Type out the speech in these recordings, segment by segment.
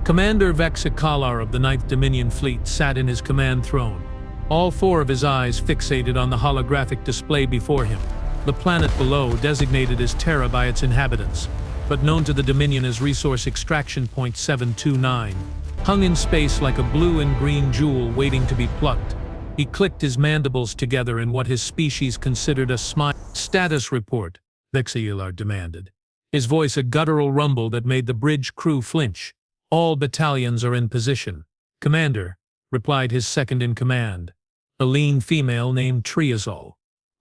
Commander Vex'kalar of the 9th Dominion Fleet sat in his command throne, all four of his eyes fixated on the holographic display before him. The planet below, designated as Terra by its inhabitants, but known to the Dominion as Resource Extraction Point 729, hung in space like a blue and green jewel waiting to be plucked. He clicked his mandibles together in what his species considered a smile. "Status report," Vex'kalar demanded, his voice a guttural rumble that made the bridge crew flinch. "All battalions are in position." "Commander," replied his second-in-command, a lean female named Triazol.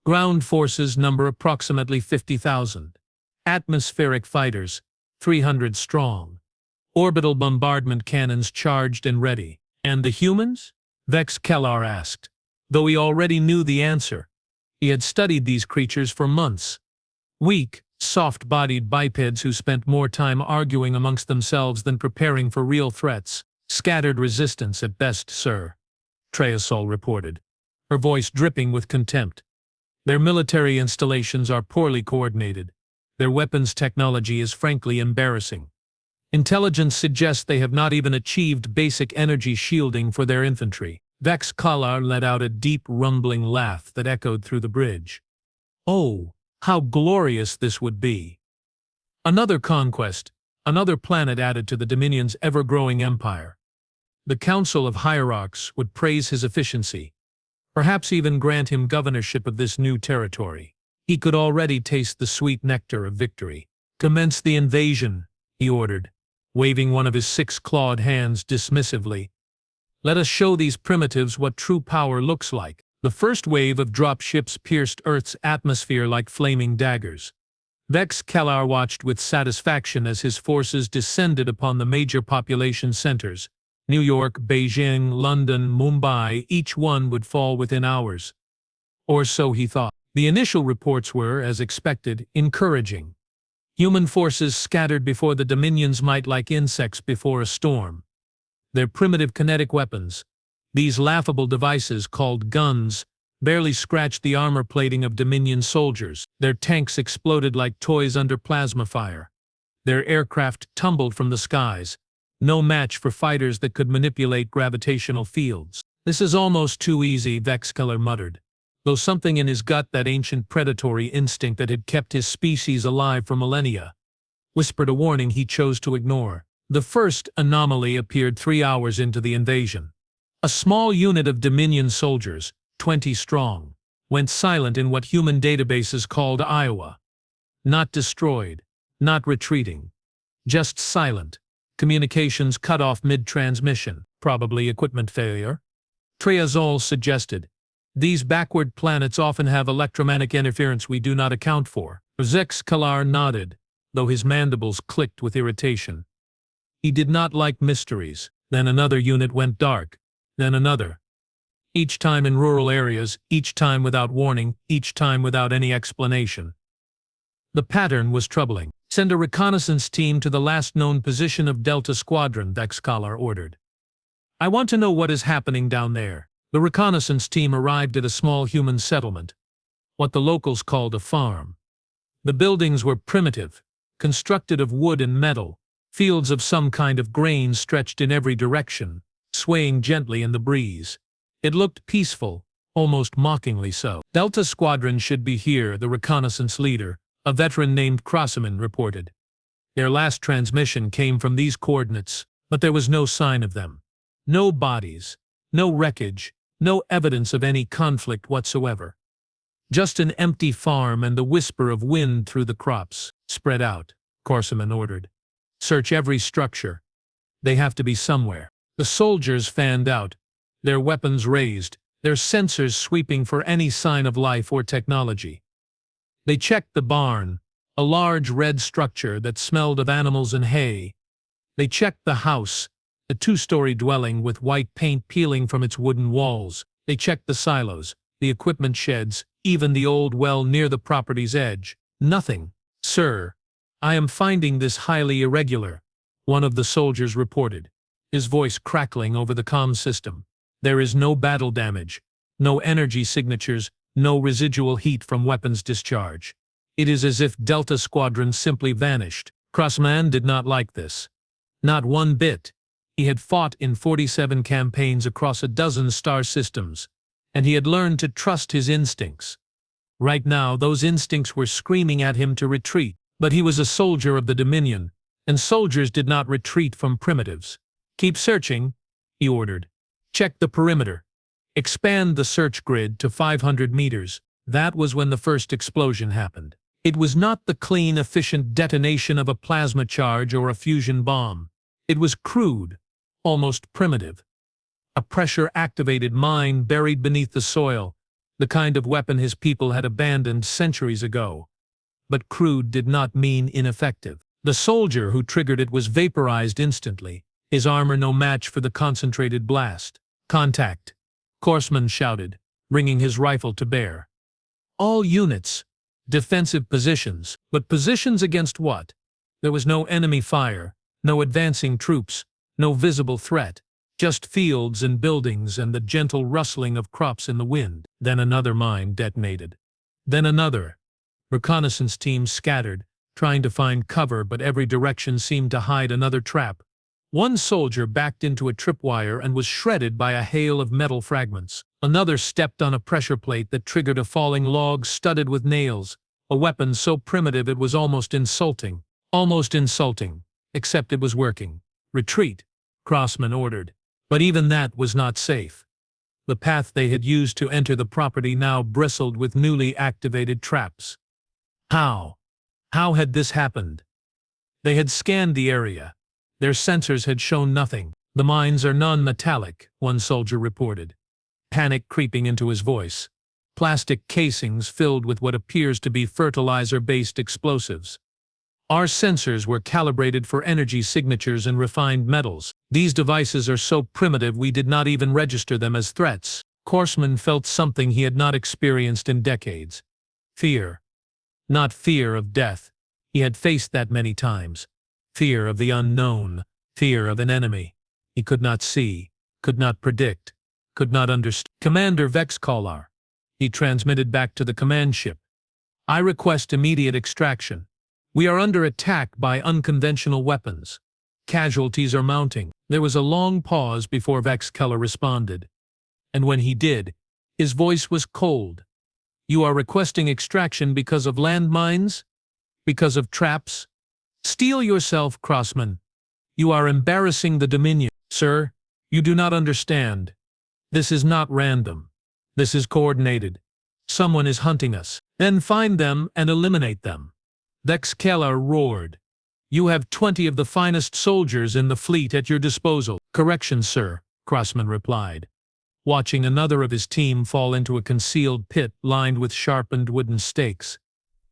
"Ground forces number approximately 50,000. Atmospheric fighters, 300 strong. Orbital bombardment cannons charged and ready." "And the humans?" Vex'kalar asked, though he already knew the answer. He had studied these creatures for months. Weak, soft-bodied bipeds who spent more time arguing amongst themselves than preparing for real threats. "Scattered resistance at best, sir," Triazol reported, her voice dripping with contempt. "Their military installations are poorly coordinated. Their weapons technology is frankly embarrassing. Intelligence suggests they have not even achieved basic energy shielding for their infantry." Vex'kalar let out a deep rumbling laugh that echoed through the bridge. "Oh, how glorious this would be! Another conquest, another planet added to the Dominion's ever-growing empire. The Council of Hierarchs would praise his efficiency, perhaps even grant him governorship of this new territory." He could already taste the sweet nectar of victory. "Commence the invasion," he ordered, waving one of his six-clawed hands dismissively. "Let us show these primitives what true power looks like." The first wave of drop ships pierced Earth's atmosphere like flaming daggers. Vex'kalar watched with satisfaction as his forces descended upon the major population centers. New York, Beijing, London, Mumbai, each one would fall within hours. Or so he thought. The initial reports were, as expected, encouraging. Human forces scattered before the Dominion's might like insects before a storm. Their primitive kinetic weapons, these laughable devices called guns, barely scratched the armor plating of Dominion soldiers. Their tanks exploded like toys under plasma fire. Their aircraft tumbled from the skies, no match for fighters that could manipulate gravitational fields. "This is almost too easy," Vex'kalar muttered, though something in his gut, that ancient predatory instinct that had kept his species alive for millennia, whispered a warning he chose to ignore. The first anomaly appeared 3 hours into the invasion. A small unit of Dominion soldiers, 20 strong, went silent in what human databases called Iowa. Not destroyed, not retreating, just silent. Communications cut off mid-transmission, probably equipment failure. Triazol suggested, "These backward planets often have electromagnetic interference we do not account for." Vex'kalar nodded, though his mandibles clicked with irritation. He did not like mysteries. Then another unit went dark, then another. Each time in rural areas, each time without warning, each time without any explanation. The pattern was troubling. "Send a reconnaissance team to the last known position of Delta Squadron," Vex'kalar ordered. "I want to know what is happening down there." The reconnaissance team arrived at a small human settlement, what the locals called a farm. The buildings were primitive, constructed of wood and metal. Fields of some kind of grain stretched in every direction, swaying gently in the breeze. It looked peaceful, almost mockingly so. "Delta Squadron should be here," the reconnaissance leader, a veteran named Crossaman, reported. Their last transmission came from these coordinates, but there was no sign of them. No bodies, no wreckage, no evidence of any conflict whatsoever. Just an empty farm and the whisper of wind through the crops. "Spread out," Crossaman ordered. "Search every structure. They have to be somewhere." The soldiers fanned out, their weapons raised, their sensors sweeping for any sign of life or technology. They checked the barn, a large red structure that smelled of animals and hay. They checked the house, a 2-story dwelling with white paint peeling from its wooden walls. They checked the silos, the equipment sheds, even the old well near the property's edge. "Nothing, sir. I am finding this highly irregular," one of the soldiers reported, his voice crackling over the comm system. "There is no battle damage, no energy signatures, no residual heat from weapons discharge. It is as if Delta Squadron simply vanished." Crossaman did not like this. Not one bit. He had fought in 47 campaigns across a dozen star systems, and he had learned to trust his instincts. Right now, those instincts were screaming at him to retreat, but he was a soldier of the Dominion, and soldiers did not retreat from primitives. "Keep searching," he ordered. "Check the perimeter. Expand the search grid to 500 meters. That was when the first explosion happened. It was not the clean, efficient detonation of a plasma charge or a fusion bomb. It was crude, almost primitive. A pressure-activated mine buried beneath the soil, the kind of weapon his people had abandoned centuries ago. But crude did not mean ineffective. The soldier who triggered it was vaporized instantly, his armor no match for the concentrated blast. "Contact," Korsman shouted, bringing his rifle to bear. "All units. Defensive positions. But positions against what? There was no enemy fire, no advancing troops, no visible threat. Just fields and buildings and the gentle rustling of crops in the wind." Then another mine detonated. Then another. Reconnaissance teams scattered, trying to find cover, but every direction seemed to hide another trap. One soldier backed into a tripwire and was shredded by a hail of metal fragments. Another stepped on a pressure plate that triggered a falling log studded with nails, a weapon so primitive it was almost insulting. Almost insulting, except it was working. "Retreat," Crossman ordered. But even that was not safe. The path they had used to enter the property now bristled with newly activated traps. How? How had this happened? They had scanned the area. Their sensors had shown nothing. "The mines are non-metallic," one soldier reported, panic creeping into his voice. "Plastic casings filled with what appears to be fertilizer-based explosives. Our sensors were calibrated for energy signatures and refined metals. These devices are so primitive we did not even register them as threats." Korsman felt something he had not experienced in decades. Fear. Not fear of death. He had faced that many times. Fear of the unknown. Fear of an enemy he could not see, could not predict, could not understand. "Commander Vex'kalar," he transmitted back to the command ship. "I request immediate extraction. We are under attack by unconventional weapons. Casualties are mounting." There was a long pause before Vex'kalar responded. And when he did, his voice was cold. "You are requesting extraction because of landmines? Because of traps? Steel yourself, Crossman. You are embarrassing the Dominion." "Sir, you do not understand. This is not random. This is coordinated. Someone is hunting us." "Then find them and eliminate them," Vex'kalar roared. "You have 20 of the finest soldiers in the fleet at your disposal." "Correction, sir," Crossman replied, watching another of his team fall into a concealed pit lined with sharpened wooden stakes.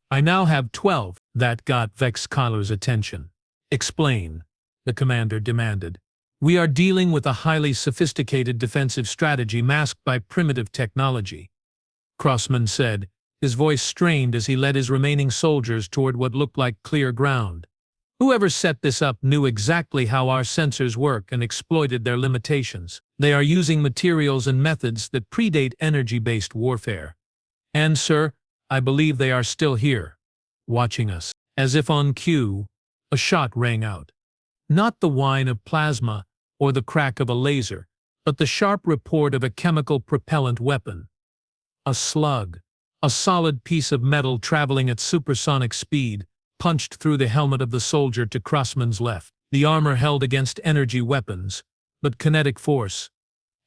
"I now have 12. That got Vex'kalar's attention. "Explain," the commander demanded. "We are dealing with a highly sophisticated defensive strategy masked by primitive technology," Crossman said, his voice strained as he led his remaining soldiers toward what looked like clear ground. "Whoever set this up knew exactly how our sensors work and exploited their limitations. They are using materials and methods that predate energy-based warfare. And, sir, I believe they are still here, watching us." As if on cue, a shot rang out. Not the whine of plasma or the crack of a laser, but the sharp report of a chemical propellant weapon. A slug, a solid piece of metal traveling at supersonic speed, punched through the helmet of the soldier to Crossman's left. The armor held against energy weapons, but kinetic force.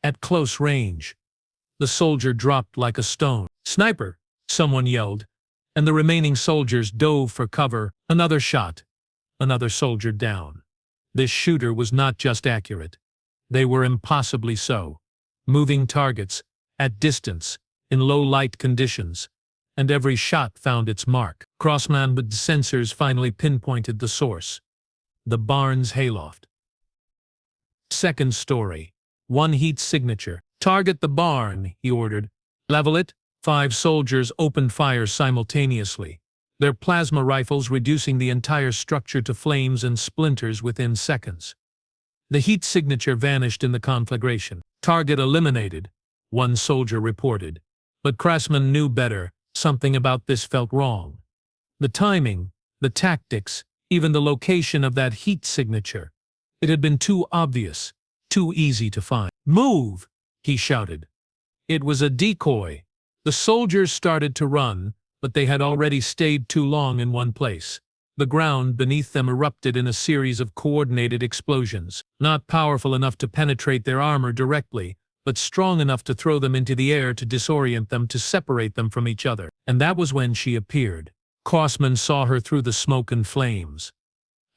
At close range, the soldier dropped like a stone. "Sniper!" someone yelled, and the remaining soldiers dove for cover. Another shot. Another soldier down. This shooter was not just accurate. They were impossibly so. Moving targets, at distance, in low-light conditions, and every shot found its mark. Crossman's sensors finally pinpointed the source. The barn's hayloft. Second story. One heat signature. "Target the barn," he ordered. "Level it." 5 soldiers opened fire simultaneously, their plasma rifles reducing the entire structure to flames and splinters within seconds. The heat signature vanished in the conflagration. "Target eliminated," one soldier reported. But Crossman knew better. Something about this felt wrong. The timing, the tactics, even the location of that heat signature. It had been too obvious, too easy to find. "Move!" he shouted. It was a decoy. The soldiers started to run, but they had already stayed too long in one place. The ground beneath them erupted in a series of coordinated explosions, not powerful enough to penetrate their armor directly, but strong enough to throw them into the air, to disorient them, to separate them from each other. And that was when she appeared. Crossman saw her through the smoke and flames.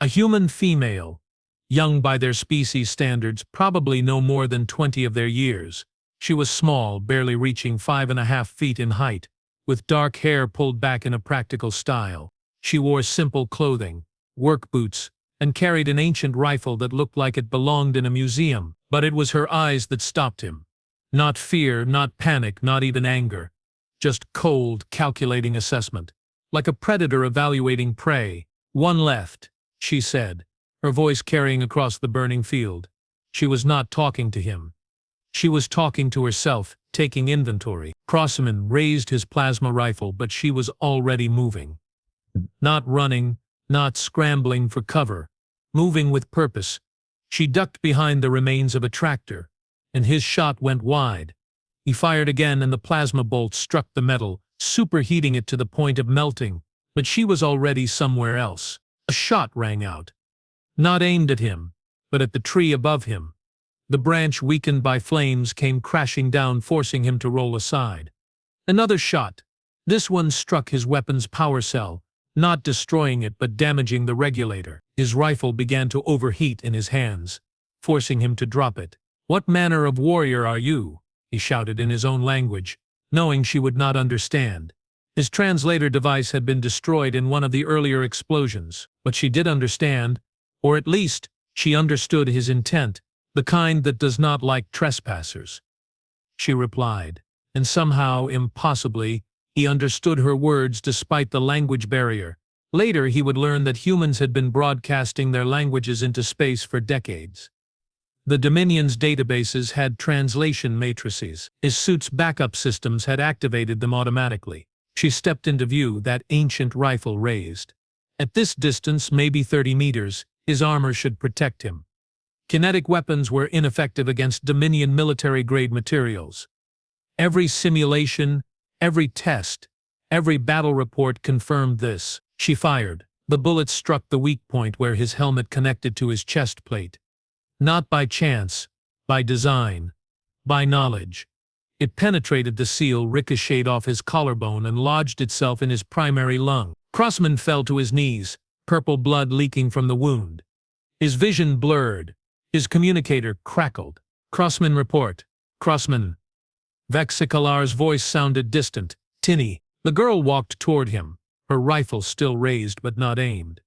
A human female, young by their species standards, probably no more than 20 of their years. She was small, barely reaching 5.5 feet in height, with dark hair pulled back in a practical style. She wore simple clothing, work boots, and carried an ancient rifle that looked like it belonged in a museum. But it was her eyes that stopped him. Not fear, not panic, not even anger. Just cold, calculating assessment. Like a predator evaluating prey. "One left," she said, her voice carrying across the burning field. She was not talking to him. She was talking to herself, taking inventory. Crossman raised his plasma rifle, but she was already moving. Not running, not scrambling for cover. Moving with purpose. She ducked behind the remains of a tractor, and his shot went wide. He fired again, and the plasma bolt struck the metal, superheating it to the point of melting, but she was already somewhere else. A shot rang out. Not aimed at him, but at the tree above him. The branch, weakened by flames, came crashing down, forcing him to roll aside. Another shot. This one struck his weapon's power cell, not destroying it but damaging the regulator. His rifle began to overheat in his hands, forcing him to drop it. "What manner of warrior are you?" he shouted in his own language, knowing she would not understand. His translator device had been destroyed in one of the earlier explosions, but she did understand, or at least, she understood his intent, the kind that does not like trespassers. She replied, and somehow, impossibly, he understood her words despite the language barrier. Later he would learn that humans had been broadcasting their languages into space for decades. The Dominion's databases had translation matrices. His suit's backup systems had activated them automatically. She stepped into view, that ancient rifle raised. At this distance, maybe 30 meters, his armor should protect him. Kinetic weapons were ineffective against Dominion military-grade materials. Every simulation, every test, every battle report confirmed this. She fired. The bullet struck the weak point where his helmet connected to his chest plate. Not by chance, by design, by knowledge. It penetrated the seal, ricocheted off his collarbone, and lodged itself in his primary lung. Crossman fell to his knees, purple blood leaking from the wound. His vision blurred. His communicator crackled. "Crossman, report. Crossman." Vex'kalar's voice sounded distant, tinny. The girl walked toward him, her rifle still raised but not aimed.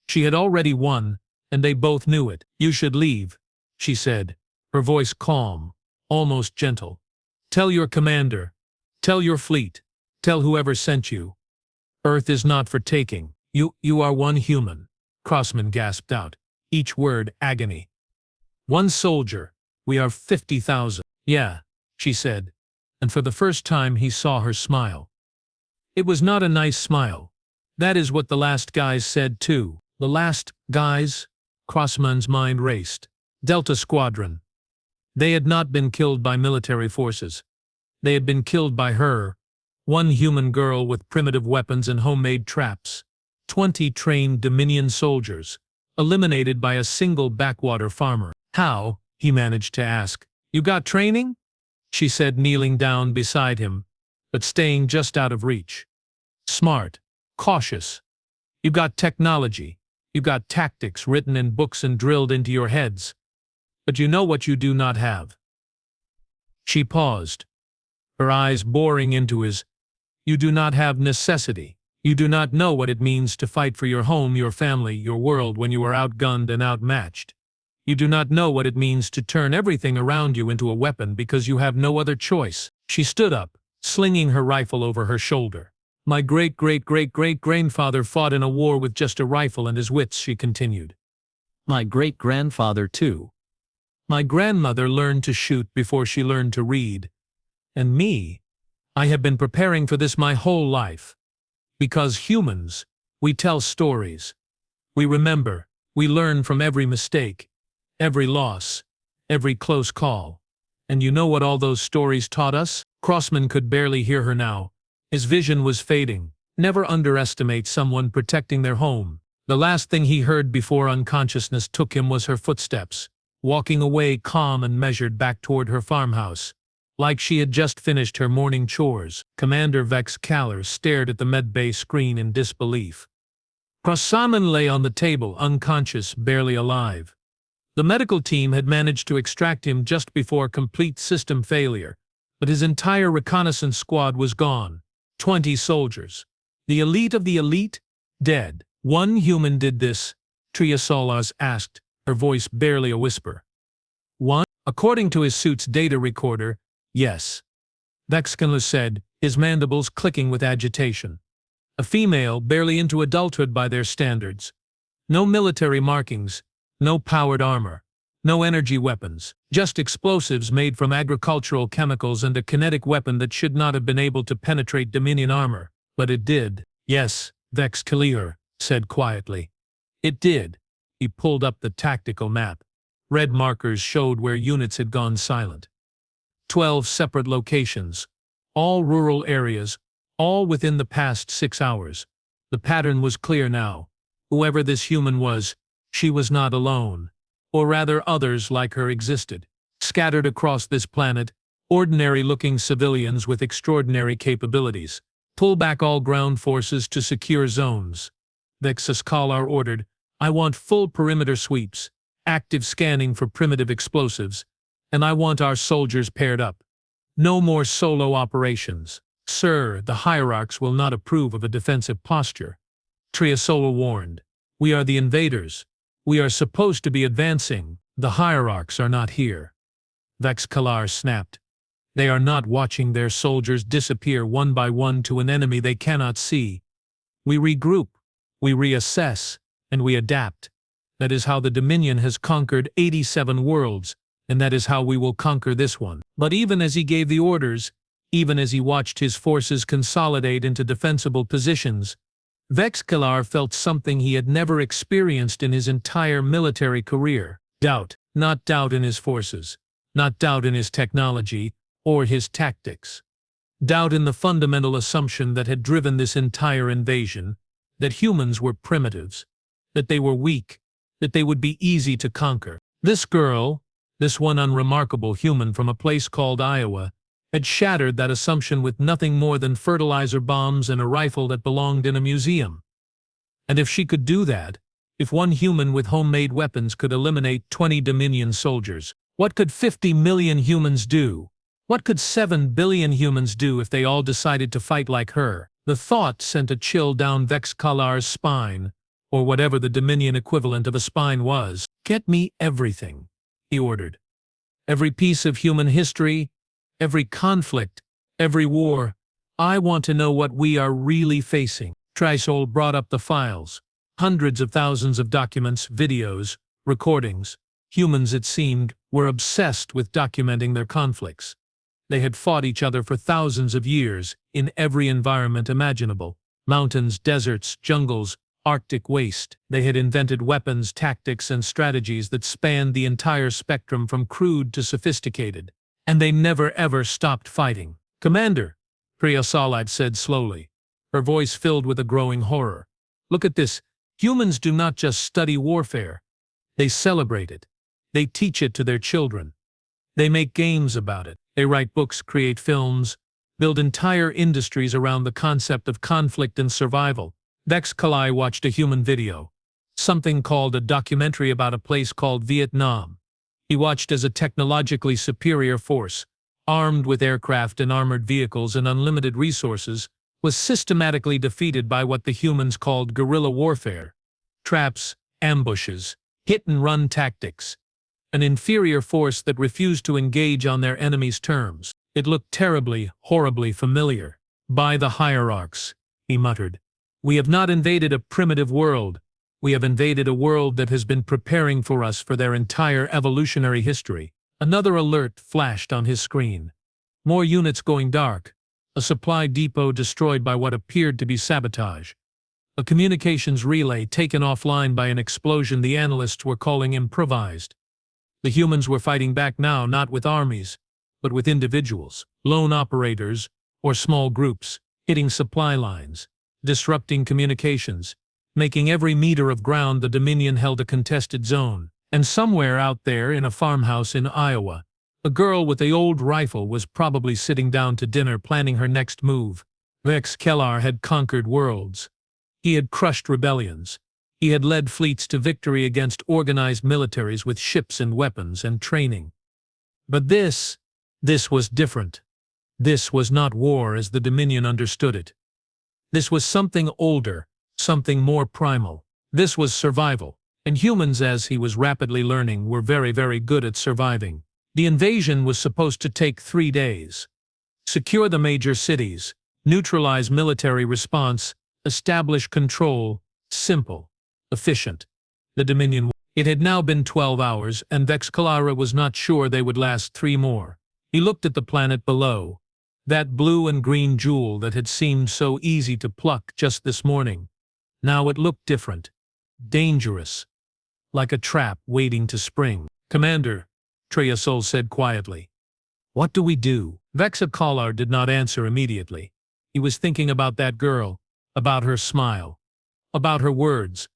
She had already won, and they both knew it. "You should leave," she said, her voice calm, almost gentle. "Tell your commander. Tell your fleet. Tell whoever sent you. Earth is not for taking. You are one human." Crossman gasped out, each word agony. "One soldier. We are 50,000. "Yeah," she said, and for the first time he saw her smile. It was not a nice smile. That is what the last guys said too. The last guys? Crossman's mind raced. Delta Squadron. They had not been killed by military forces. They had been killed by her, one human girl with primitive weapons and homemade traps. 20 trained Dominion soldiers, eliminated by a single backwater farmer. "How?" he managed to ask. "You got training?" she said, kneeling down beside him, but staying just out of reach. "Smart, cautious. You got technology. You got tactics written in books and drilled into your heads. But you know what you do not have." She paused, her eyes boring into his. "You do not have necessity. You do not know what it means to fight for your home, your family, your world when you are outgunned and outmatched. You do not know what it means to turn everything around you into a weapon because you have no other choice." She stood up, slinging her rifle over her shoulder. "My great-great-great-great-grandfather fought in a war with just a rifle and his wits," she continued. "My great-grandfather too. My grandmother learned to shoot before she learned to read. And me, I have been preparing for this my whole life. Because humans, we tell stories. We remember, We learn from every mistake, every loss, every close call. And you know what all those stories taught us? Crossman could barely hear her now. His vision was fading. Never underestimate someone protecting their home. The last thing he heard before unconsciousness took him was her footsteps, walking away calm and measured back toward her farmhouse. Like she had just finished her morning chores, Commander Vex'kalar stared at the medbay screen in disbelief. Crossman lay on the table, unconscious, barely alive. The medical team had managed to extract him just before complete system failure, but his entire reconnaissance squad was gone. 20 soldiers. The elite of the elite? Dead. One human did this, Triasolas asked, her voice barely a whisper. One? According to his suit's data recorder, yes. Vex'kalar said, his mandibles clicking with agitation. A female, barely into adulthood by their standards. No military markings, no powered armor, no energy weapons, just explosives made from agricultural chemicals and a kinetic weapon that should not have been able to penetrate Dominion armor, but it did. Yes, Vex'kalar said quietly. It did. He pulled up the tactical map. Red markers showed where units had gone silent. 12 separate locations, all rural areas, all within the past 6 hours. The pattern was clear now. Whoever this human was, she was not alone. Or rather, others like her existed. Scattered across this planet, ordinary-looking civilians with extraordinary capabilities. Pull back all ground forces to secure zones. Vex'kalar ordered, I want full perimeter sweeps, active scanning for primitive explosives, and I want our soldiers paired up. No more solo operations. Sir, the hierarchs will not approve of a defensive posture. Triasola warned. We are the invaders. We are supposed to be advancing. The hierarchs are not here. Vex'kalar snapped. They are not watching their soldiers disappear one by one to an enemy they cannot see. We regroup, we reassess, and we adapt. That is how the Dominion has conquered 87 worlds, and that is how we will conquer this one. But even as he gave the orders, even as he watched his forces consolidate into defensible positions, Vex'kalar felt something he had never experienced in his entire military career. Doubt. Not doubt in his forces, not doubt in his technology or his tactics. Doubt in the fundamental assumption that had driven this entire invasion, that humans were primitives, that they were weak, that they would be easy to conquer. This girl, this one unremarkable human from a place called Iowa, had shattered that assumption with nothing more than fertilizer bombs and a rifle that belonged in a museum. And if she could do that, if one human with homemade weapons could eliminate 20 Dominion soldiers, what could 50 million humans do? What could 7 billion humans do if they all decided to fight like her? The thought sent a chill down Vex'kalar's spine, or whatever the Dominion equivalent of a spine was. Get me everything, he ordered. Every piece of human history, every conflict, every war. I want to know what we are really facing. Triasola brought up the files. Hundreds of thousands of documents, videos, recordings. Humans, it seemed, were obsessed with documenting their conflicts. They had fought each other for thousands of years, in every environment imaginable. Mountains, deserts, jungles, Arctic waste. They had invented weapons, tactics, and strategies that spanned the entire spectrum from crude to sophisticated. And they never ever stopped fighting. Commander, Triasola said slowly, her voice filled with a growing horror. Look at this. Humans do not just study warfare. They celebrate it. They teach it to their children. They make games about it. They write books, create films, build entire industries around the concept of conflict and survival. Vex'kalar watched a human video, something called a documentary about a place called Vietnam. He watched as a technologically superior force, armed with aircraft and armored vehicles and unlimited resources, was systematically defeated by what the humans called guerrilla warfare. Traps, ambushes, hit-and-run tactics. An inferior force that refused to engage on their enemy's terms. It looked terribly, horribly familiar. By the hierarchs, he muttered. We have not invaded a primitive world. We have invaded a world that has been preparing for us for their entire evolutionary history. Another alert flashed on his screen. More units going dark. A supply depot destroyed by what appeared to be sabotage. A communications relay taken offline by an explosion the analysts were calling improvised. The humans were fighting back now not with armies, but with individuals, lone operators, or small groups, hitting supply lines, disrupting communications, making every meter of ground the Dominion held a contested zone. And somewhere out there in a farmhouse in Iowa, a girl with the old rifle was probably sitting down to dinner planning her next move. Vex'kalar had conquered worlds. He had crushed rebellions. He had led fleets to victory against organized militaries with ships and weapons and training. But this was different. This was not war as the Dominion understood it. This was something older, something more primal. This was survival. And humans, as he was rapidly learning, were very, very good at surviving. The invasion was supposed to take 3 days. Secure the major cities, neutralize military response, establish control, simple, efficient. The Dominion. It had now been 12 hours, and Vex'kalar was not sure they would last 3 more. He looked at the planet below, that blue and green jewel that had seemed so easy to pluck just this morning. Now it looked different, dangerous, like a trap waiting to spring. "Commander," Triasol said quietly. "What do we do?" Vex'kalar did not answer immediately. He was thinking about that girl, about her smile, about her words,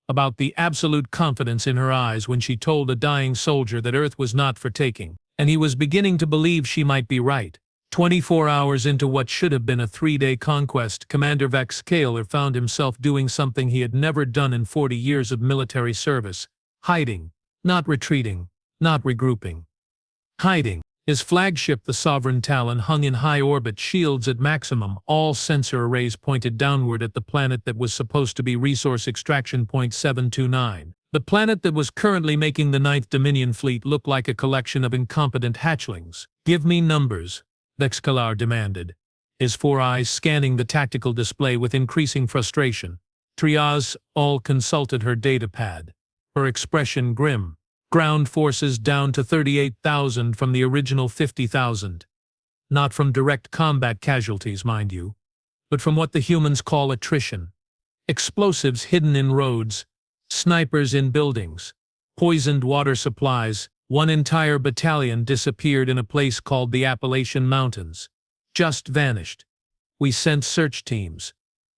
about the absolute confidence in her eyes when she told a dying soldier that Earth was not for taking, and he was beginning to believe she might be right. 24 hours into what should have been a 3-day conquest, Commander Vex'kalar found himself doing something he had never done in 40 years of military service: hiding, not retreating, not regrouping. Hiding. His flagship, the Sovereign Talon, hung in high orbit, shields at maximum, all sensor arrays pointed downward at the planet that was supposed to be Resource Extraction Point 729. The planet that was currently making the 9th Dominion Fleet look like a collection of incompetent hatchlings. "Give me numbers," Vex'kalar demanded, his 4 eyes scanning the tactical display with increasing frustration. Triasol consulted her datapad, her expression grim. "Ground forces down to 38,000 from the original 50,000. Not from direct combat casualties, mind you, but from what the humans call attrition. Explosives hidden in roads, snipers in buildings, poisoned water supplies. One entire battalion disappeared in a place called the Appalachian Mountains. Just vanished. We sent search teams.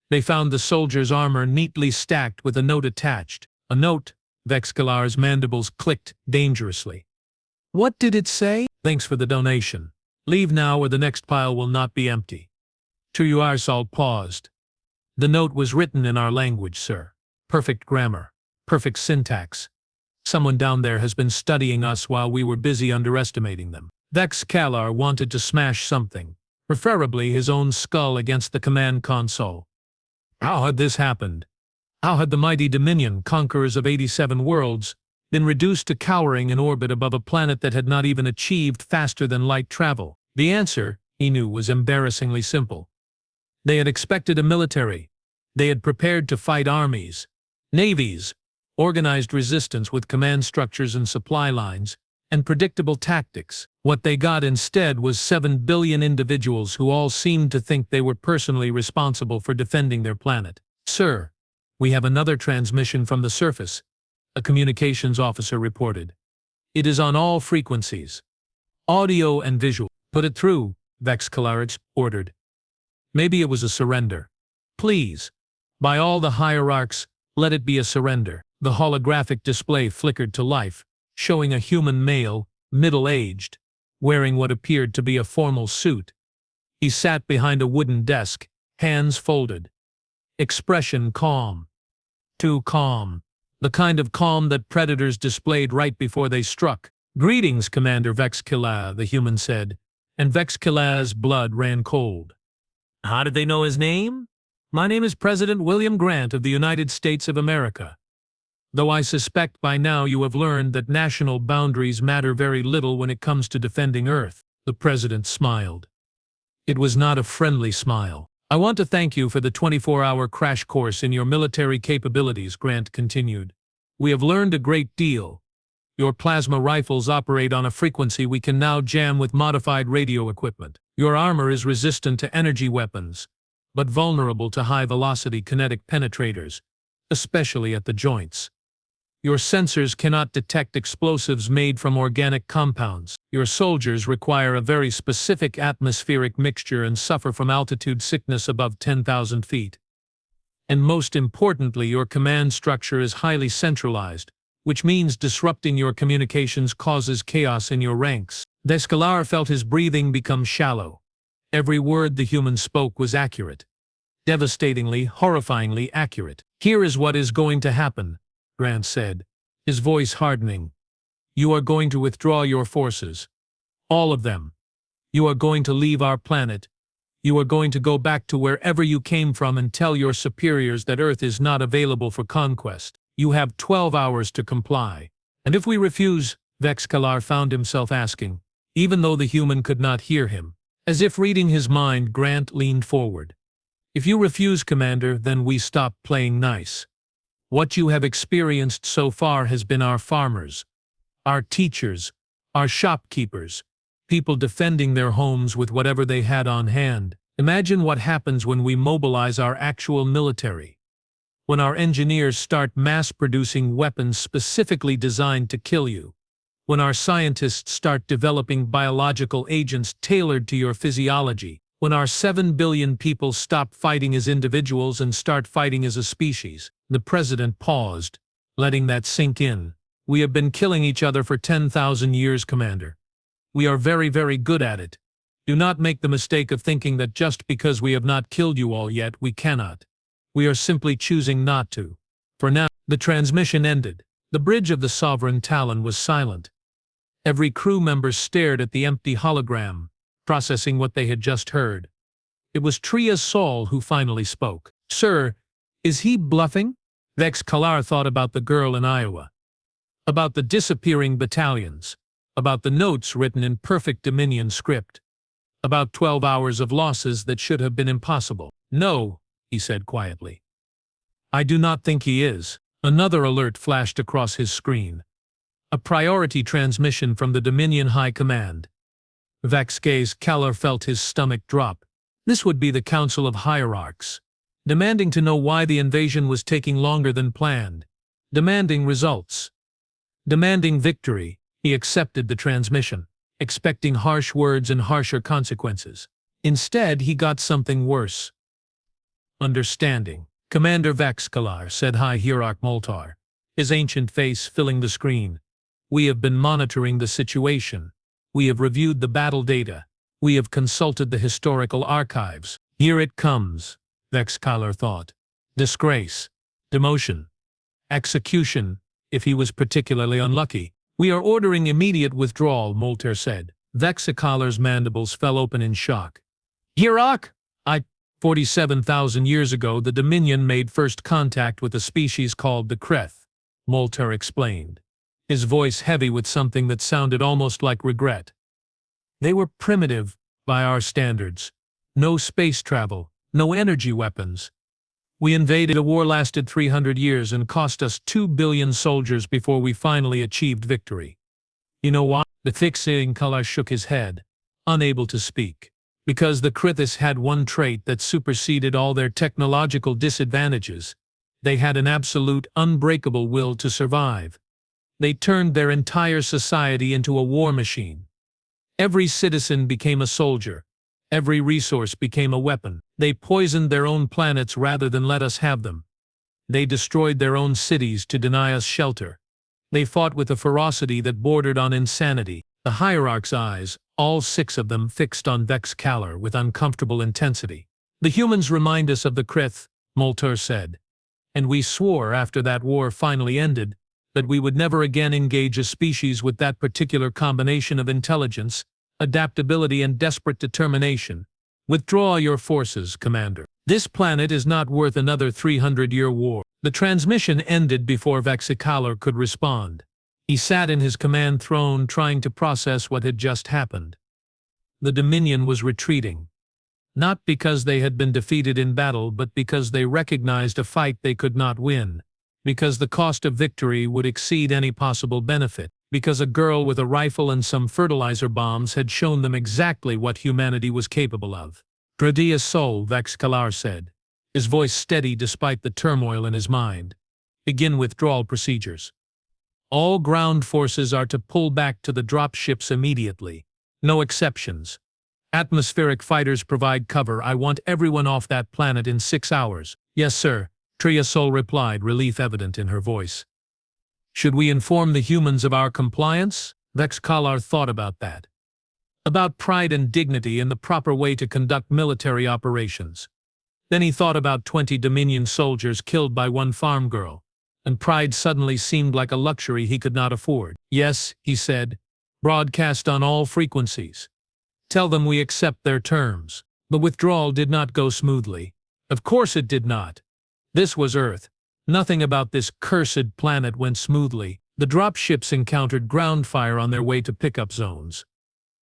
They found the soldiers' armor neatly stacked with a note attached." "A note?" Vex'kalar's mandibles clicked dangerously. "What did it say?" "Thanks for the donation. Leave now or the next pile will not be empty." Triasol paused. "The note was written in our language, sir. Perfect grammar. Perfect syntax. Someone down there has been studying us while we were busy underestimating them." Vex'kalar wanted to smash something, preferably his own skull, against the command console. How had this happened? How had the mighty Dominion, conquerors of 87 worlds, been reduced to cowering in orbit above a planet that had not even achieved faster-than-light travel? The answer, he knew, was embarrassingly simple. They had expected a military. They had prepared to fight armies, navies, organized resistance with command structures and supply lines, and predictable tactics. What they got instead was 7 billion individuals who all seemed to think they were personally responsible for defending their planet. "Sir, we have another transmission from the surface," a communications officer reported. "It is on all frequencies. Audio and visual." "Put it through," Vex'kalar ordered. Maybe it was a surrender. "Please. By all the hierarchs, let it be a surrender." The holographic display flickered to life, showing a human male, middle-aged, wearing what appeared to be a formal suit. He sat behind a wooden desk, hands folded. Expression calm. Too calm. The kind of calm that predators displayed right before they struck. "Greetings, Commander Vex'kalar," the human said, and Vex'kalar's blood ran cold. "How did they know his name?" "My name is President William Grant of the United States of America. Though I suspect by now you have learned that national boundaries matter very little when it comes to defending Earth." The president smiled. It was not a friendly smile. "I want to thank you for the 24-hour crash course in your military capabilities," Grant continued. "We have learned a great deal. Your plasma rifles operate on a frequency we can now jam with modified radio equipment. Your armor is resistant to energy weapons, but vulnerable to high-velocity kinetic penetrators, especially at the joints. Your sensors cannot detect explosives made from organic compounds. Your soldiers require a very specific atmospheric mixture and suffer from altitude sickness above 10,000 feet. And most importantly, your command structure is highly centralized, which means disrupting your communications causes chaos in your ranks. Vex'kalar felt his breathing become shallow. Every word the human spoke was accurate. Devastatingly, horrifyingly accurate. "Here is what is going to happen," Grant said, his voice hardening. "You are going to withdraw your forces. All of them. You are going to leave our planet. You are going to go back to wherever you came from and tell your superiors that Earth is not available for conquest. You have 12 hours to comply. And if we refuse," Vex'kalar found himself asking, even though the human could not hear him. As if reading his mind, Grant leaned forward. "If you refuse, Commander, then we stop playing nice. What you have experienced so far has been our farmers, our teachers, our shopkeepers, people defending their homes with whatever they had on hand. Imagine what happens when we mobilize our actual military. When our engineers start mass-producing weapons specifically designed to kill you. When our scientists start developing biological agents tailored to your physiology. When our 7 billion people stop fighting as individuals and start fighting as a species." The president paused, letting that sink in. "We have been killing each other for 10,000 years, Commander. We are very, very good at it. Do not make the mistake of thinking that just because we have not killed you all yet, we cannot. We are simply choosing not to. For now." The transmission ended. The bridge of the Sovereign Talon was silent. Every crew member stared at the empty hologram, processing what they had just heard. It was Tria Saul who finally spoke. "Sir, is he bluffing?" Vex'kalar thought about the girl in Iowa, about the disappearing battalions, about the notes written in perfect Dominion script, about 12 hours of losses that should have been impossible. "No," he said quietly. "I do not think he is." Another alert flashed across his screen. A priority transmission from the Dominion High Command. Vex'kalar felt his stomach drop. This would be the Council of Hierarchs, demanding to know why the invasion was taking longer than planned, demanding results, demanding victory. He accepted the transmission, expecting harsh words and harsher consequences. Instead, he got something worse. "Understanding." "Commander Vex'kalar," said High Hierarch Moltar, his ancient face filling the screen. "We have been monitoring the situation. We have reviewed the battle data. We have consulted the historical archives." Here it comes, Vex'kalar thought. Disgrace, demotion, execution, if he was particularly unlucky. "We are ordering immediate withdrawal," Moltar said. Vex'kalar's mandibles fell open in shock. "Hierarch? 47,000 years ago, the Dominion made first contact with a species called the Kreth," Moltar explained, his voice heavy with something that sounded almost like regret. "They were primitive, by our standards. No space travel, no energy weapons. We invaded. The war lasted 300 years and cost us 2 billion soldiers before we finally achieved victory. You know why?" The Vex'kalar shook his head, unable to speak. "Because the Krithis had one trait that superseded all their technological disadvantages. They had an absolute, unbreakable will to survive. They turned their entire society into a war machine. Every citizen became a soldier. Every resource became a weapon. They poisoned their own planets rather than let us have them. They destroyed their own cities to deny us shelter. They fought with a ferocity that bordered on insanity." The Hierarch's eyes, all 6 of them, fixed on Vex'kalar with uncomfortable intensity. "The humans remind us of the Krith," Moltar said. "And we swore after that war finally ended that we would never again engage a species with that particular combination of intelligence, adaptability, and desperate determination. Withdraw your forces, Commander. This planet is not worth another 300-year war." The transmission ended before Vex'kalar could respond. He sat in his command throne trying to process what had just happened. The Dominion was retreating. Not because they had been defeated in battle, but because they recognized a fight they could not win. Because the cost of victory would exceed any possible benefit. Because a girl with a rifle and some fertilizer bombs had shown them exactly what humanity was capable of. Reassessment, Vex'kalar said, his voice steady despite the turmoil in his mind. Begin withdrawal procedures. All ground forces are to pull back to the drop ships immediately. No exceptions. Atmospheric fighters provide cover. I want everyone off that planet in 6 hours. Yes, sir, Reassessment replied, relief evident in her voice. Should we inform the humans of our compliance? Vex'kalar thought about that. About pride and dignity and the proper way to conduct military operations. Then he thought about 20 Dominion soldiers killed by one farm girl, and pride suddenly seemed like a luxury he could not afford. Yes, he said, broadcast on all frequencies. Tell them we accept their terms. The withdrawal did not go smoothly. Of course it did not. This was Earth. Nothing about this cursed planet went smoothly. The drop ships encountered ground fire on their way to pickup zones.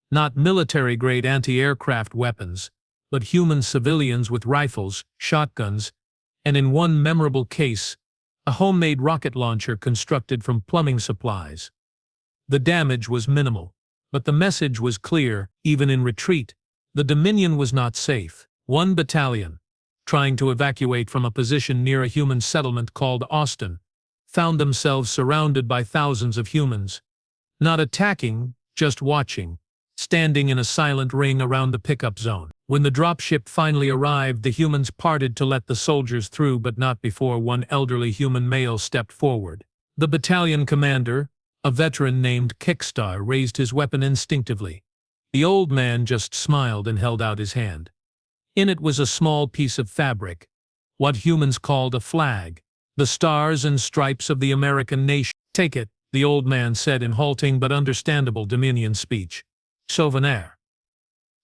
Not military-grade anti-aircraft weapons, but human civilians with rifles, shotguns, and in one memorable case, a homemade rocket launcher constructed from plumbing supplies. The damage was minimal, but the message was clear. Even in retreat, the Dominion was not safe. One battalion, trying to evacuate from a position near a human settlement called Austin, found themselves surrounded by thousands of humans. Not attacking, just watching, standing in a silent ring around the pickup zone. When the dropship finally arrived, the humans parted to let the soldiers through, but not before one elderly human male stepped forward. The battalion commander, a veteran named Vex'kalar, raised his weapon instinctively. The old man just smiled and held out his hand. In it was a small piece of fabric, what humans called a flag, the stars and stripes of the American nation. Take it, the old man said in halting but understandable Dominion speech. Souvenir.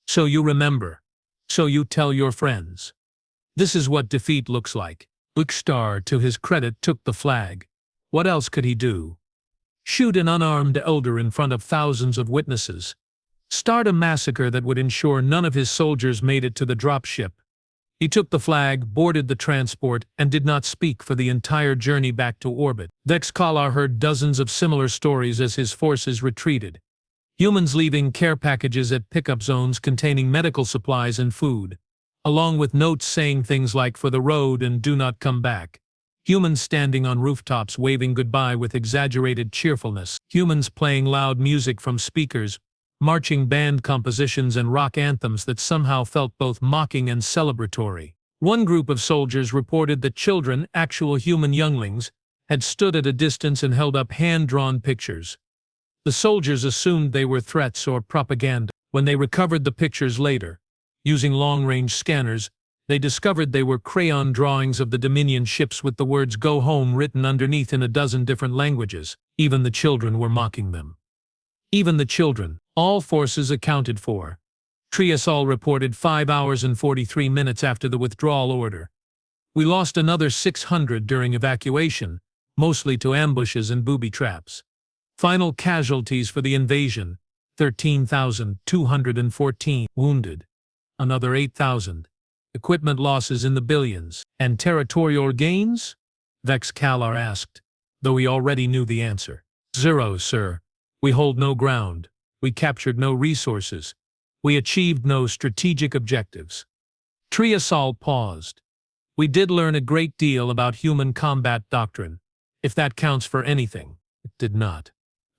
So you remember. So you tell your friends. This is what defeat looks like. Vex'kalar, to his credit, took the flag. What else could he do? Shoot an unarmed elder in front of thousands of witnesses. Start a massacre that would ensure none of his soldiers made it to the dropship. He took the flag, boarded the transport, and did not speak for the entire journey back to orbit. Vex'kalar heard dozens of similar stories as his forces retreated. Humans leaving care packages at pickup zones containing medical supplies and food, along with notes saying things like "for the road" and "do not come back." Humans standing on rooftops waving goodbye with exaggerated cheerfulness. Humans playing loud music from speakers, marching band compositions and rock anthems that somehow felt both mocking and celebratory. One group of soldiers reported that children, actual human younglings, had stood at a distance and held up hand-drawn pictures. The soldiers assumed they were threats or propaganda. When they recovered the pictures later, using long-range scanners, they discovered they were crayon drawings of the Dominion ships with the words "Go Home" written underneath in a dozen different languages. Even the children were mocking them. Even the children. All forces accounted for. Reassessment reported 5 hours and 43 minutes after the withdrawal order. We lost another 600 during evacuation, mostly to ambushes and booby traps. Final casualties for the invasion, 13,214 wounded, another 8,000. Equipment losses in the billions. And territorial gains? Vex'kalar asked, though he already knew the answer. Zero, sir. We hold no ground. We captured no resources. We achieved no strategic objectives. Reassessment paused. We did learn a great deal about human combat doctrine, if that counts for anything. It did not.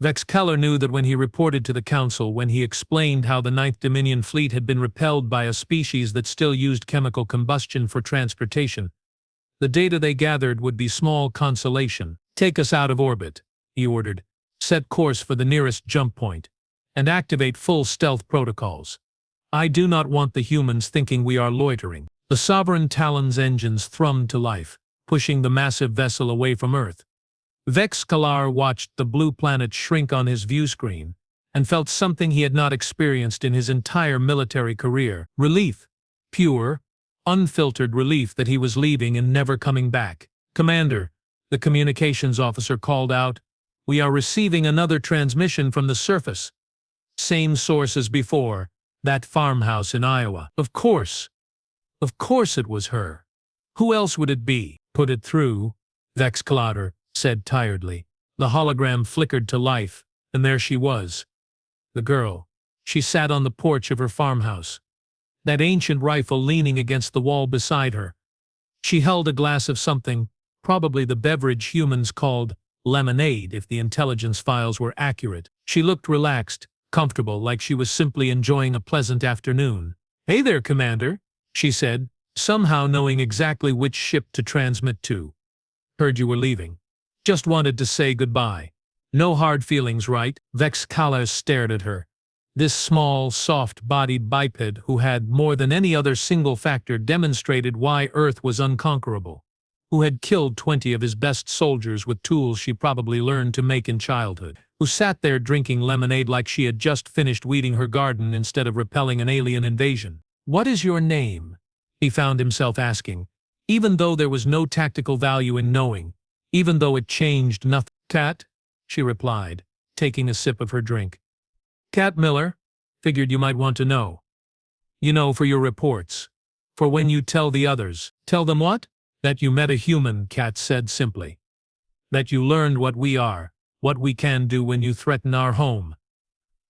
Vex'kalar knew that when he reported to the Council, when he explained how the Ninth Dominion fleet had been repelled by a species that still used chemical combustion for transportation, the data they gathered would be small consolation. Take us out of orbit, he ordered. Set course for the nearest jump point, and activate full stealth protocols. I do not want the humans thinking we are loitering. The Sovereign Talon's engines thrummed to life, pushing the massive vessel away from Earth. Vex'kalar watched the blue planet shrink on his view screen and felt something he had not experienced in his entire military career. Relief. Pure, unfiltered relief that he was leaving and never coming back. Commander, the communications officer called out, we are receiving another transmission from the surface. Same source as before, that farmhouse in Iowa. Of course it was her. Who else would it be? Put it through, Vex'kalar said tiredly. The hologram flickered to life, and there she was. The girl. She sat on the porch of her farmhouse. that ancient rifle leaning against the wall beside her. She held a glass of something, probably the beverage humans called lemonade if the intelligence files were accurate. She looked relaxed, comfortable, like she was simply enjoying a pleasant afternoon. "Hey there, Commander," she said, somehow knowing exactly which ship to transmit to. "Heard you were leaving. Just wanted to say goodbye. No hard feelings, right?" Vex'kalar stared at her. This small, soft-bodied biped who had, more than any other single factor, demonstrated why Earth was unconquerable, who had killed 20 of his best soldiers with tools she probably learned to make in childhood, who sat there drinking lemonade like she had just finished weeding her garden instead of repelling an alien invasion. "What is your name?" he found himself asking, even though there was no tactical value in knowing, even though it changed nothing. "Cat," she replied, taking a sip of her drink. "Cat Miller. Figured you might want to know. You know, for your reports. For when you tell the others." "Tell them what?" "That you met a human," Cat said simply. "That you learned what we are, what we can do when you threaten our home."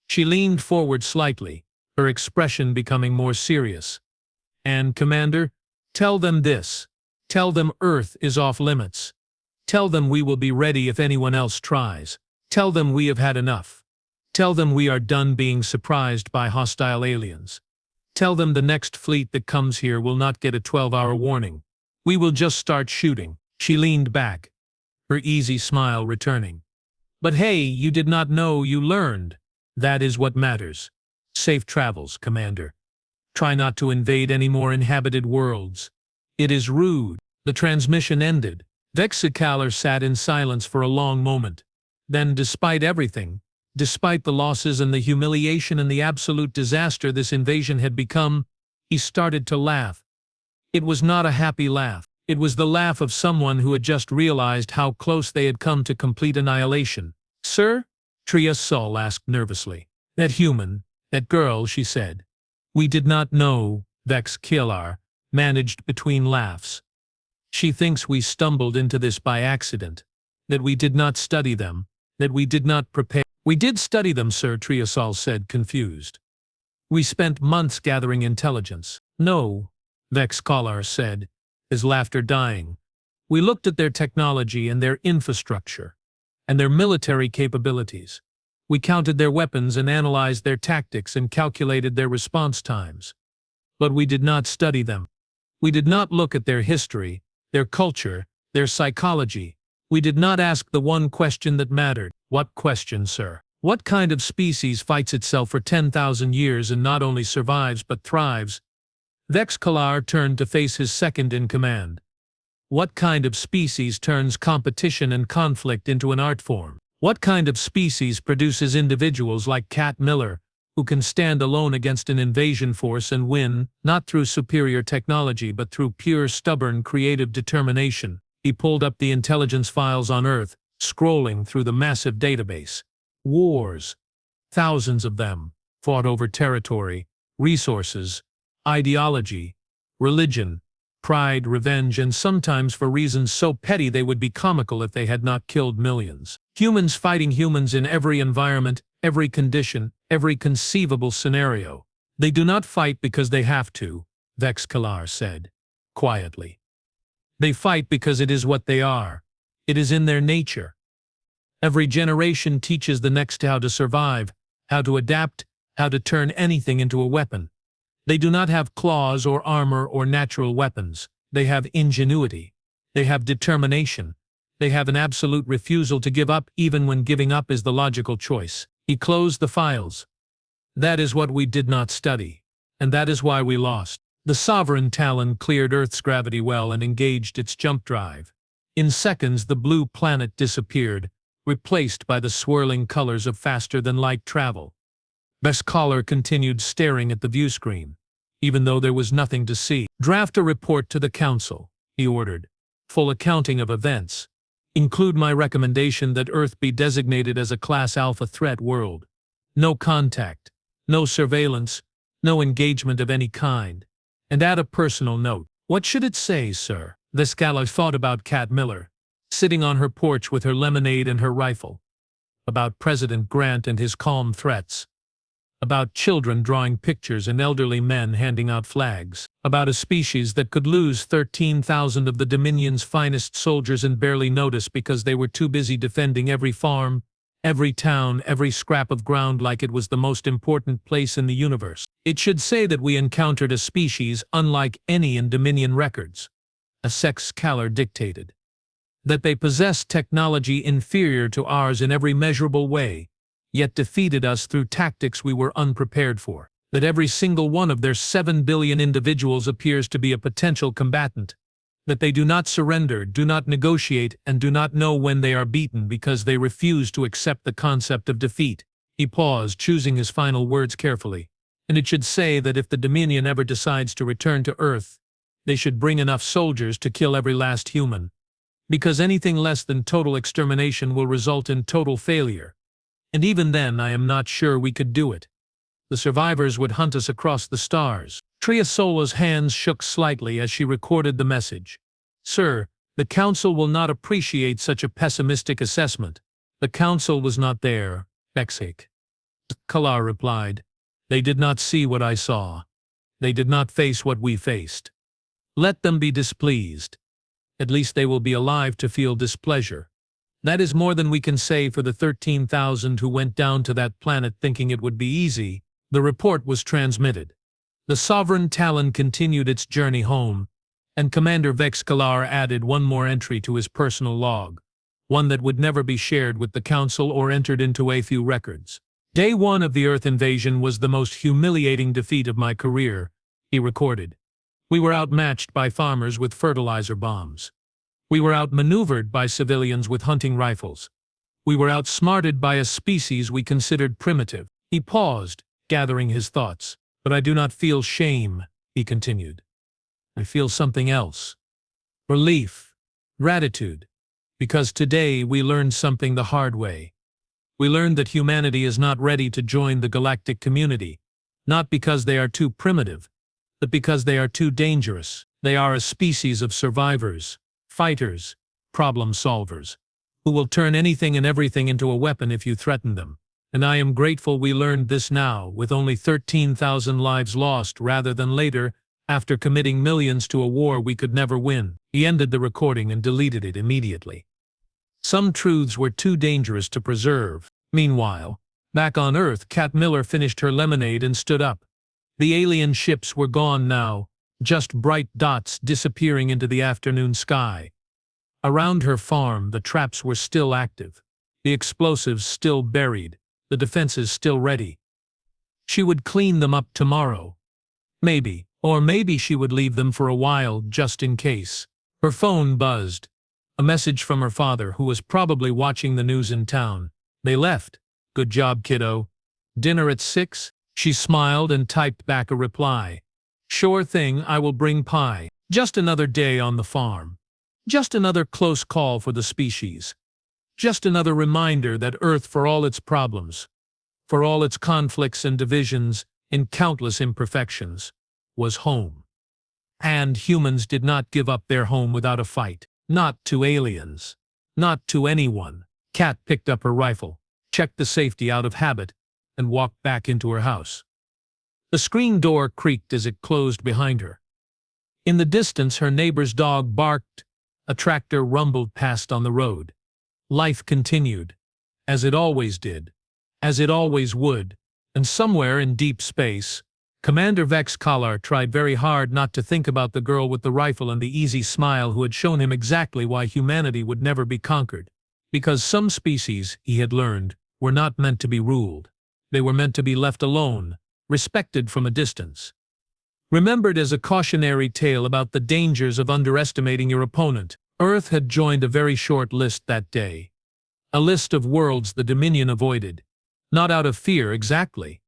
She leaned forward slightly, her expression becoming more serious. "And, Commander, tell them this. Tell them Earth is off limits. Tell them we will be ready if anyone else tries. Tell them we have had enough. Tell them we are done being surprised by hostile aliens. Tell them the next fleet that comes here will not get a 12-hour warning. We will just start shooting." She leaned back, her easy smile returning. "But hey, you did not know, you learned. That is what matters. Safe travels, Commander. Try not to invade any more inhabited worlds. It is rude." The transmission ended. Vex'kalar sat in silence for a long moment. Then, despite everything, despite the losses and the humiliation and the absolute disaster this invasion had become, he started to laugh. It was not a happy laugh. It was the laugh of someone who had just realized how close they had come to complete annihilation. "Sir?" Tria Sol asked nervously. "That human, that girl," she said. "We did not know," Vex'kalar managed between laughs. "She thinks we stumbled into this by accident, that we did not study them, that we did not prepare." "We did study them, sir," Tria Sol said, confused. "We spent months gathering intelligence." "No," Vex'kalar said, his laughter dying. "We looked at their technology and their infrastructure, and their military capabilities. We counted their weapons and analyzed their tactics and calculated their response times. But we did not study them. We did not look at their history, their culture, their psychology. We did not ask the one question that mattered." "What question, sir?" "What kind of species fights itself for 10,000 years and not only survives but thrives?" Vex'kalar turned to face his second-in-command. "What kind of species turns competition and conflict into an art form? What kind of species produces individuals like Cat Miller, who can stand alone against an invasion force and win, not through superior technology but through pure, stubborn, creative determination?" He pulled up the intelligence files on Earth, scrolling through the massive database. Wars. Thousands of them, fought over territory, resources, ideology, religion, pride, revenge, and sometimes for reasons so petty they would be comical if they had not killed millions. Humans fighting humans in every environment, every condition, every conceivable scenario. "They do not fight because they have to," Vex'kalar said, quietly. "They fight because it is what they are. It is in their nature. Every generation teaches the next how to survive, how to adapt, how to turn anything into a weapon. They do not have claws or armor or natural weapons. They have ingenuity. They have determination. They have an absolute refusal to give up even when giving up is the logical choice." He closed the files. "That is what we did not study, and that is why we lost." The Sovereign Talon cleared Earth's gravity well and engaged its jump drive. In seconds, the blue planet disappeared, replaced by the swirling colors of faster-than-light travel. Vex'kalar continued staring at the viewscreen, even though there was nothing to see. "Draft a report to the Council," he ordered. "Full accounting of events. Include my recommendation that Earth be designated as a Class Alpha threat world. No contact, no surveillance, no engagement of any kind. And add a personal note." "What should it say, sir?" Vex'kalar thought about Cat Miller, sitting on her porch with her lemonade and her rifle. About President Grant and his calm threats. about children drawing pictures and elderly men handing out flags, about a species that could lose 13,000 of the Dominion's finest soldiers and barely notice because they were too busy defending every farm, every town, every scrap of ground like it was the most important place in the universe. It should say that we encountered a species unlike any in Dominion records, a Vex'kalar dictated. That they possessed technology inferior to ours in every measurable way, yet defeated us through tactics we were unprepared for. That every single one of their 7 billion individuals appears to be a potential combatant. That they do not surrender, do not negotiate, and do not know when they are beaten because they refuse to accept the concept of defeat. He paused, choosing his final words carefully. And it should say that if the Dominion ever decides to return to Earth, they should bring enough soldiers to kill every last human. Because anything less than total extermination will result in total failure. And even then, I am not sure we could do it. The survivors would hunt us across the stars. Triasola's hands shook slightly as she recorded the message. Sir, the Council will not appreciate such a pessimistic assessment. The Council was not there, Vex'kalar replied. They did not see what I saw. They did not face what we faced. Let them be displeased. At least they will be alive to feel displeasure. That is more than we can say for the 13,000 who went down to that planet thinking it would be easy. The report was transmitted. The Sovereign Talon continued its journey home, and Commander Vex'kalar added one more entry to his personal log, one that would never be shared with the Council or entered into a few records. Day 1 of the Earth invasion was the most humiliating defeat of my career, he recorded. We were outmatched by farmers with fertilizer bombs. We were outmaneuvered by civilians with hunting rifles. We were outsmarted by a species we considered primitive. He paused, gathering his thoughts. But I do not feel shame, he continued. I feel something else. Relief. Gratitude. Because today we learned something the hard way. We learned that humanity is not ready to join the galactic community, not because they are too primitive, but because they are too dangerous. They are a species of survivors, fighters, problem solvers, who will turn anything and everything into a weapon if you threaten them. And I am grateful we learned this now, with only 13,000 lives lost rather than later, after committing millions to a war we could never win. He ended the recording and deleted it immediately. Some truths were too dangerous to preserve. Meanwhile, back on Earth, Kat Miller finished her lemonade and stood up. The alien ships were gone now, just bright dots disappearing into the afternoon sky. Around her farm, the traps were still active, the explosives still buried, the defenses still ready. She would clean them up tomorrow. Maybe, or maybe she would leave them for a while just in case. Her phone buzzed. A message from her father, who was probably watching the news in town. They left. Good job, kiddo. Dinner at 6? She smiled and typed back a reply. Sure thing, I will bring pie. Just another day on the farm. Just another close call for the species. Just another reminder that Earth, for all its problems, for all its conflicts and divisions, in countless imperfections, was home. And humans did not give up their home without a fight. Not to aliens. Not to anyone. Kat picked up her rifle, checked the safety out of habit, and walked back into her house. The screen door creaked as it closed behind her. In the distance, her neighbor's dog barked. A tractor rumbled past on the road. Life continued, as it always did, as it always would, and somewhere in deep space, Commander Vex'kalar tried very hard not to think about the girl with the rifle and the easy smile who had shown him exactly why humanity would never be conquered. Because some species, he had learned, were not meant to be ruled. They were meant to be left alone, respected from a distance. Remembered as a cautionary tale about the dangers of underestimating your opponent. Earth had joined a very short list that day. A list of worlds the Dominion avoided. Not out of fear exactly,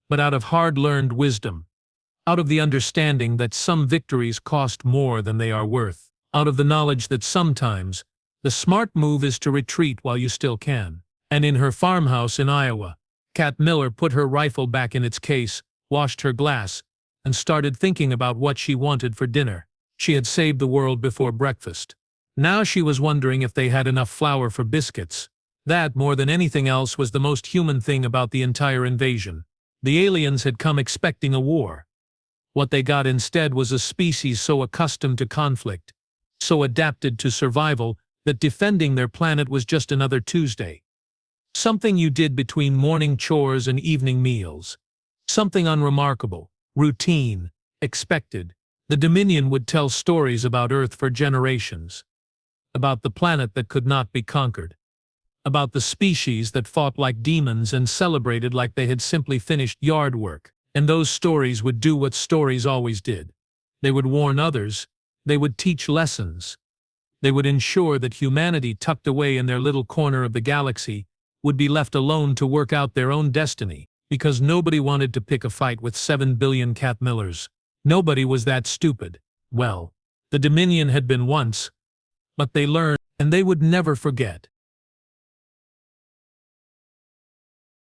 but out of hard-learned wisdom. Out of the understanding that some victories cost more than they are worth. Out of the knowledge that sometimes, the smart move is to retreat while you still can. And in her farmhouse in Iowa, Kat Miller put her rifle back in its case, washed her glass, and started thinking about what she wanted for dinner. She had saved the world before breakfast. Now she was wondering if they had enough flour for biscuits. That, more than anything else, was the most human thing about the entire invasion. The aliens had come expecting a war. What they got instead was a species so accustomed to conflict, so adapted to survival, that defending their planet was just another Tuesday. Something you did between morning chores and evening meals. Something unremarkable, routine, expected. The Dominion would tell stories about Earth for generations. About the planet that could not be conquered. About the species that fought like demons and celebrated like they had simply finished yard work. And those stories would do what stories always did. They would warn others. They would teach lessons. They would ensure that humanity, tucked away in their little corner of the galaxy, would be left alone to work out their own destiny, because nobody wanted to pick a fight with 7 billion Cat Millers. Nobody was that stupid. Well, the Dominion had been once, but they learned, and they would never forget.